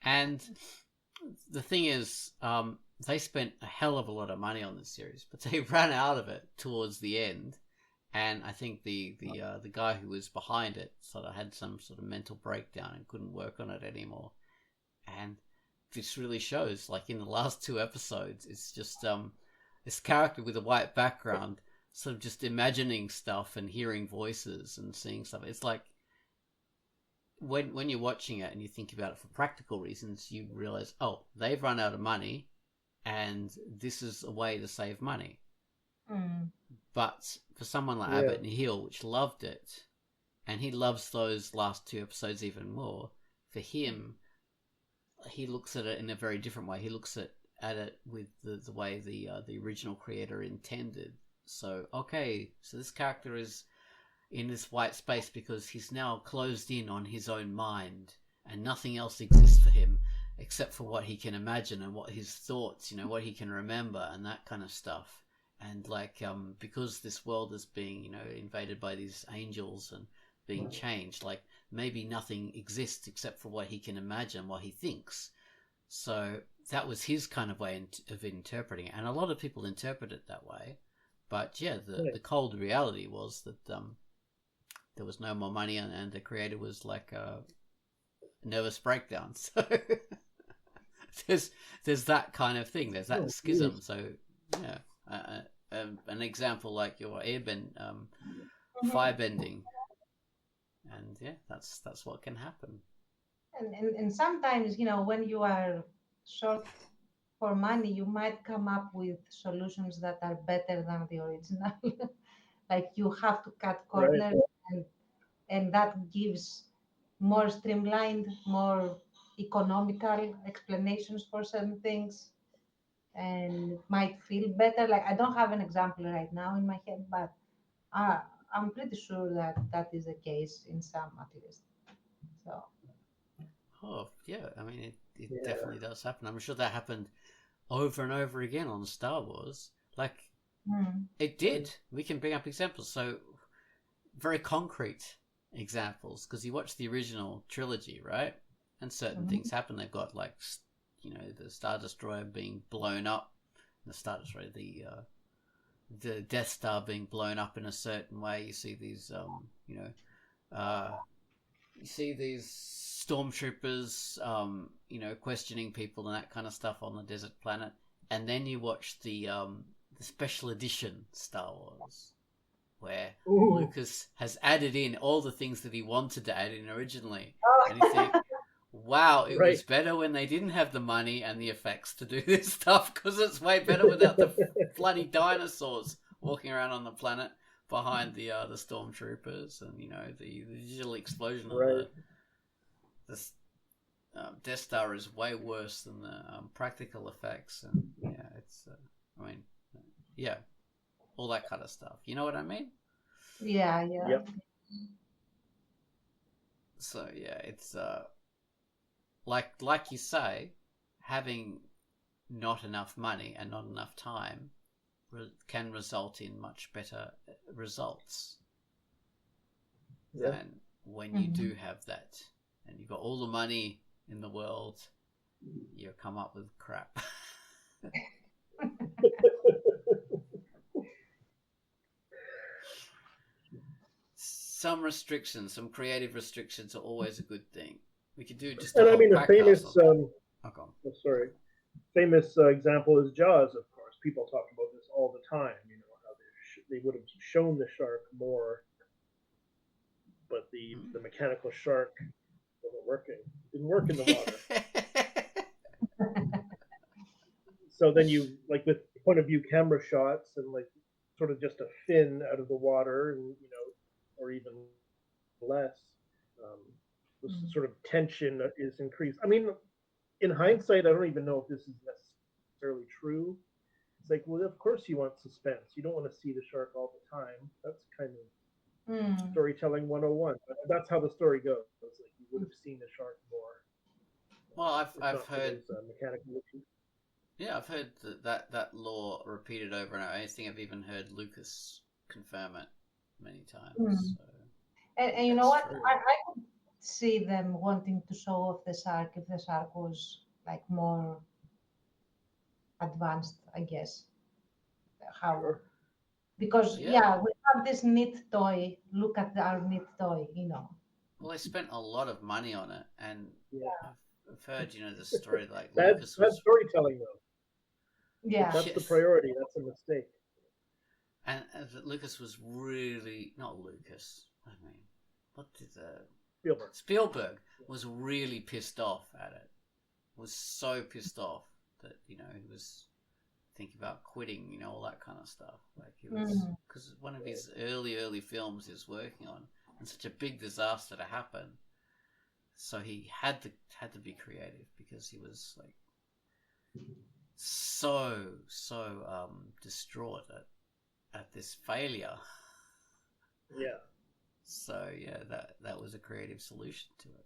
Speaker 1: And the thing is, they spent a hell of a lot of money on this series, but they ran out of it towards the end. And I think the guy who was behind it sort of had some sort of mental breakdown and couldn't work on it anymore. And this really shows, like in the last two episodes, it's just this character with a white background, sort of just imagining stuff and hearing voices and seeing stuff. It's like when you're watching it and you think about it for practical reasons, you realize, oh, they've run out of money, and this is a way to save money.
Speaker 2: Mm.
Speaker 1: But for someone like
Speaker 3: Yeah.
Speaker 1: Abbott Nihil, which loved it, and he loves those last two episodes even more, for him, he looks at it in a very different way. He looks at it with the way the original creator intended. So, okay, so this character is in this white space because he's now closed in on his own mind, and nothing else exists for him except for what he can imagine and what his thoughts, what he can remember and that kind of stuff. And because this world is being invaded by these angels and being changed, like maybe nothing exists except for what he can imagine, what he thinks. So that was his kind of way of interpreting it, and a lot of people interpret it that way. But yeah, the cold reality was that there was no more money, and the creator was like a nervous breakdown. So there's that kind of thing. There's that schism.
Speaker 3: Geez.
Speaker 1: So yeah, an example like your airbend, firebending, and yeah, that's what can happen.
Speaker 2: And sometimes, when you are short for money, you might come up with solutions that are better than the original. Like you have to cut
Speaker 3: Right.
Speaker 2: corners, and that gives more streamlined, more economical explanations for certain things, and it might feel better. Like I don't have an example right now in my head, but uh, I'm pretty sure that that is the case in some, at least. So.
Speaker 1: Oh yeah, I mean it
Speaker 3: Yeah.
Speaker 1: definitely does happen. I'm sure that happened over and over again on Star Wars. Like
Speaker 2: Mm.
Speaker 1: it did. We can bring up examples. So very concrete examples because you watch the original trilogy, right? And certain things
Speaker 2: Mhm.
Speaker 1: happen. They've got like the Star Destroyer being blown up, the Star Destroyer, the Death Star being blown up in a certain way. You see these uh, you see these stormtroopers, questioning people and that kind of stuff on the desert planet, and then you watch the special edition Star Wars, where
Speaker 3: Ooh.
Speaker 1: Lucas has added in all the things that he wanted to add in originally, and you think,
Speaker 2: Oh.
Speaker 1: wow, it
Speaker 3: Right.
Speaker 1: was better when they didn't have the money and the effects to do this stuff because it's way better without the bloody dinosaurs walking around on the planet behind the stormtroopers, and the digital explosion of
Speaker 3: Right.
Speaker 1: the Death Star is way worse than the practical effects, and yeah, it's I mean, yeah, all that kind of stuff. You know what I mean?
Speaker 2: Yeah, yeah.
Speaker 3: Yep.
Speaker 1: So yeah, it's like you say, having not enough money and not enough time can result in much better results
Speaker 3: Yeah.
Speaker 1: than when you
Speaker 2: Mhm.
Speaker 1: do have that and you've got all the money in the world, you come up with crap. Some restrictions, some creative restrictions are always a good thing. We could do just a
Speaker 3: And I
Speaker 1: whole
Speaker 3: mean, a
Speaker 1: Quackcast
Speaker 3: famous,
Speaker 1: on that. Okay.
Speaker 3: oh, sorry, famous example is Jaws. Of course, people talk about this all the time. You know how they would have shown the shark more, but the
Speaker 1: Hmm.
Speaker 3: mechanical shark wasn't working. Didn't work in the water. So then you like with point of view camera shots and like sort of just a fin out of the water, and or even less. Um, the
Speaker 2: Mm.
Speaker 3: sort of tension is increased. I mean, in hindsight, I don't even know if this is necessarily true. It's like, well, of course you want suspense. You don't want to see the shark all the time. That's kind of
Speaker 2: Mm.
Speaker 3: storytelling 101. But that's how the story goes. Like you would have seen the shark more
Speaker 1: Well,
Speaker 3: if
Speaker 1: I've
Speaker 3: not for
Speaker 1: heard
Speaker 3: those mechanical issues.
Speaker 1: yeah, I've heard that law repeated over and over. I think I've even heard Lucas confirm it many times.
Speaker 2: Mm.
Speaker 1: So
Speaker 2: And,
Speaker 1: maybe
Speaker 2: and you know
Speaker 1: that's
Speaker 2: what?
Speaker 1: true.
Speaker 2: I could see them wanting to show off the shark if the shark was like more advanced, I guess. How?
Speaker 3: Sure.
Speaker 2: Because
Speaker 1: Yeah.
Speaker 2: yeah, we have this neat toy. Look at our neat toy.
Speaker 1: Well, they spent a lot of money on it, and
Speaker 3: Yeah.
Speaker 1: I've heard the story like
Speaker 3: Bad,
Speaker 1: Lucas
Speaker 3: bad
Speaker 1: was
Speaker 3: storytelling though. If
Speaker 2: Yeah.
Speaker 3: that's the
Speaker 1: yes,
Speaker 3: priority, that's a mistake.
Speaker 1: and Lucas was really not Lucas. I mean, what did
Speaker 3: Spielberg.
Speaker 1: Spielberg was really pissed off at it. Was so pissed off that he was thinking about quitting. All that kind of stuff. Like he was
Speaker 2: Mm.
Speaker 1: because one of his early films he was working on, and such a big disaster to happen. So he had to be creative because he was like so distraught at this failure.
Speaker 3: Yeah.
Speaker 1: So yeah, that was a creative solution to it.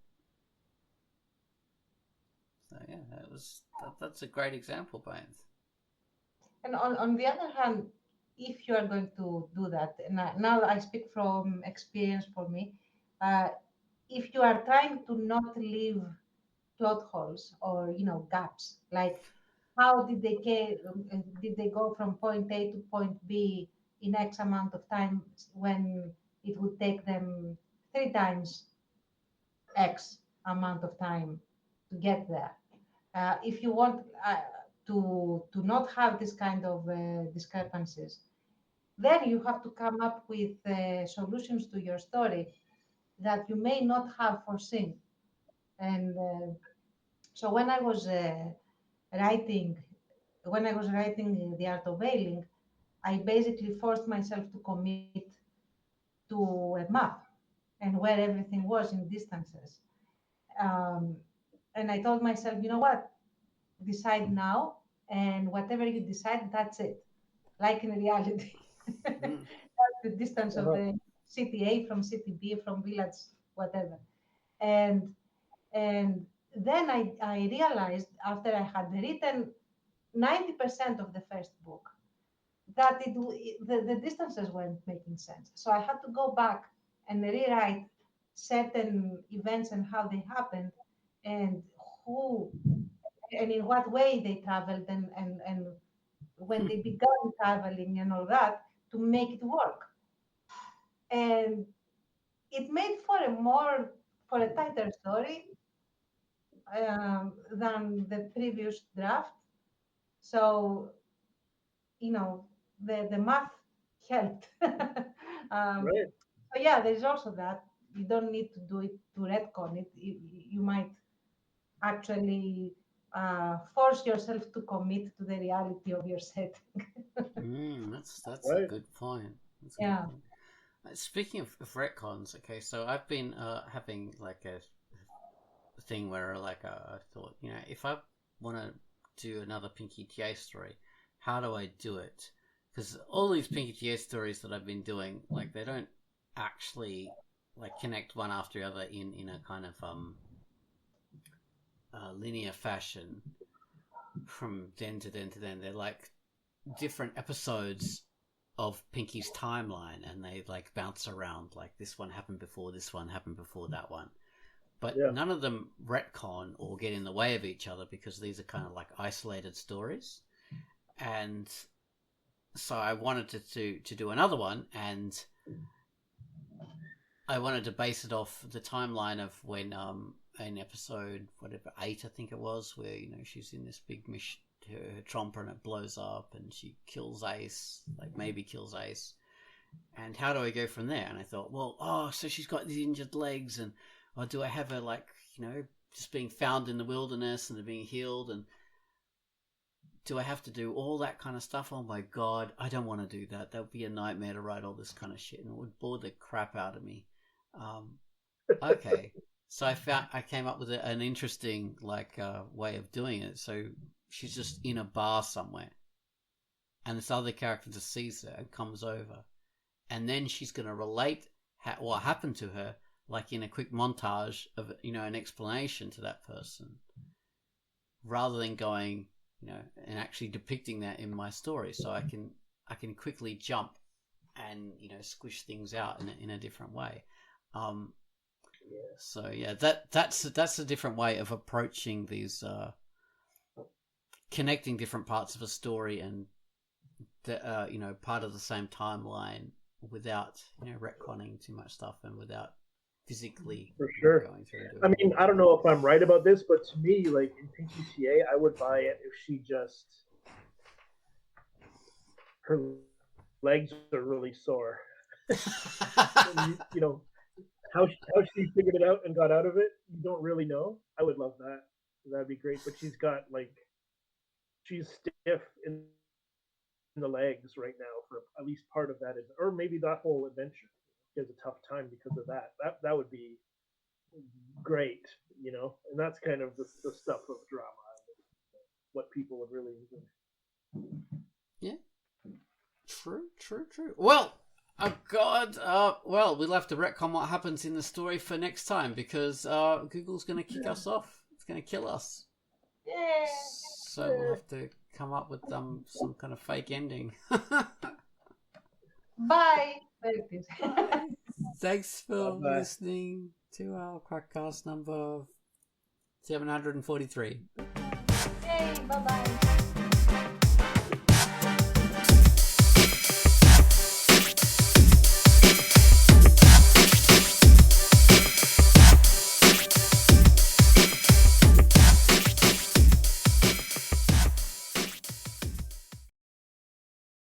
Speaker 1: So yeah, that's a great example, Baines.
Speaker 2: And on the other hand, if you are going to do that, and now I speak from experience for me, uh, if you are trying to not leave plot holes or gaps, like how did they go from point A to point B in X amount of time when it would take them 3 times X amount of time to get there. If you want to not have this kind of discrepancies, then you have to come up with solutions to your story that you may not have foreseen. And so writing, when I was writing The Art of Veiling, I basically forced myself to commit to a map and where everything was in distances. Um, and I told myself, you know what, decide now, and whatever you decide, that's it. Like in reality,
Speaker 1: Mm.
Speaker 2: that's the distance of
Speaker 3: Uh-huh.
Speaker 2: the city A from city B, from village, whatever. And and then I realized after I had written 90% of the first book that the distances weren't making sense. So I had to go back and rewrite certain events and how they happened, and who and in what way they traveled, and when they began traveling and all that, to make it work. And it made for a tighter story than the previous draft. So the math helped.
Speaker 3: Right.
Speaker 2: So yeah, there's also that. You don't need to do it to retcon it. You might actually force yourself to commit to the reality of your setting.
Speaker 1: That's a
Speaker 3: Right.
Speaker 1: good point. That's a good
Speaker 2: Yeah.
Speaker 1: point. Speaking of retcons, okay, so I've been having like a thing where like I thought, if I want to do another Pinky TA story, how do I do it? Because all these Pinky TA stories that I've been doing, like they don't actually like connect one after the other in a kind of linear fashion from then to then to then. They're like different episodes of Pinky's timeline, and they like bounce around. Like this one happened before this one happened before that one, but
Speaker 3: Yeah.
Speaker 1: none of them retcon or get in the way of each other because these are kind of like isolated stories. And so I wanted to do another one, and I wanted to base it off the timeline of when in episode whatever 8 I think it was, where she's in this big her tromper and it blows up and she kills Ace, like maybe kills Ace. And how do I go from there? And I thought, well, so she's got these injured legs, and or do I have her like just being found in the wilderness and being healed, and do I have to do all that kind of stuff? Oh my god, I don't want to do that. That would be a nightmare to write all this kind of shit, and it would bore the crap out of me. Okay, so I came up with an interesting way of doing it. So she's just in a bar somewhere, and this other character just sees her and comes over, and then she's going to relate what happened to her, like in a quick montage of an explanation to that person, rather than going and actually depicting that in my story, so I can quickly jump and squish things out in a different way. So yeah, that's a different way of approaching these, connecting different parts of a story and the part of the same timeline without retconning too much stuff and without physically
Speaker 3: For sure.
Speaker 1: going through and doing
Speaker 3: I mean, I don't know if I'm right about this, but to me, like in Pinky TA, I would buy it if she just her legs are really sore. And how she figured it out and got out of it, you don't really know. I would love that. That'd be great. But she's stiff in the legs right now for at least part of that, or maybe that whole adventure. She has a tough time because of that. That would be great, and that's kind of the stuff of drama, what people would really enjoy.
Speaker 1: Yeah. True. Well, oh god. Well, we'll have to retcon what happens in the story for next time because Google's going to kick us off. It's going to kill us.
Speaker 2: Yeah.
Speaker 1: So we'll have to come up with some kind of fake ending.
Speaker 2: Bye. There it is.
Speaker 1: Thanks for
Speaker 3: Bye-bye.
Speaker 1: listening to our Quackcast number 743.
Speaker 2: Yay, bye-bye.